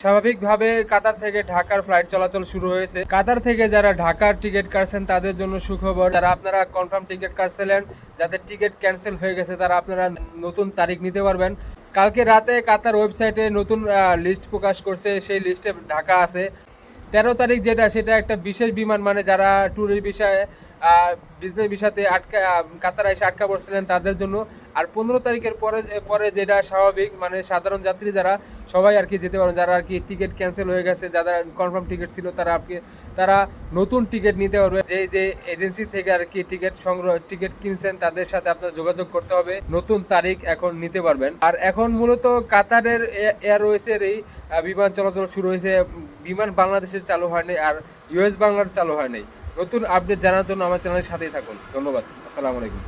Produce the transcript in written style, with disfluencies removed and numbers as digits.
স্বাভাবিকভাবে কাতার থেকে ঢাকার ফ্লাইট চলাচল শুরু হয়েছে। কাতার থেকে যারা ঢাকার টিকিট কাটছেন তাদের জন্য সুখবর। যারা আপনারা কনফার্ম টিকিট কাটছিলেন, যাদের টিকিট ক্যান্সেল হয়ে গেছে, তারা আপনারা নতুন তারিখ নিতে পারবেন। কালকে রাতে কাতার ওয়েবসাইটে নতুন লিস্ট প্রকাশ করছে, সেই লিস্টে ঢাকা আছে। 13 তারিখ যেটা, সেটা একটা বিশেষ বিমান, মানে যারা ট্যুরের বিষয়ে বিজনেস ভিসাতে কাতার এসে আটকা পড়ছিলেন তাদের জন্য। আর 15 তারিখের পরে পরে যেটা স্বাভাবিক, মানে সাধারণ যাত্রী যারা সবাই আর কি যেতে পারবে। যারা আর কি টিকিট ক্যান্সেল হয়ে গেছে, যারা কনফার্ম টিকিট ছিল, তারা নতুন টিকিট নিতে পারবে। যে এজেন্সি থেকে আর কি টিকিট কিনছেন তাদের সাথে আপনার যোগাযোগ করতে হবে, নতুন তারিখ এখন নিতে পারবেন। আর এখন মূলত কাতারের এয়ারওয়েজের এই বিমান চলাচল শুরু হয়েছে। বিমান বাংলাদেশের চালু হয়নি, আর ইউএস বাংলার চালু হয়নি। নতুন আপডেট জানার জন্য আমার চ্যানেলের সাথেই থাকুন। ধন্যবাদ। আসসালামু আলাইকুম।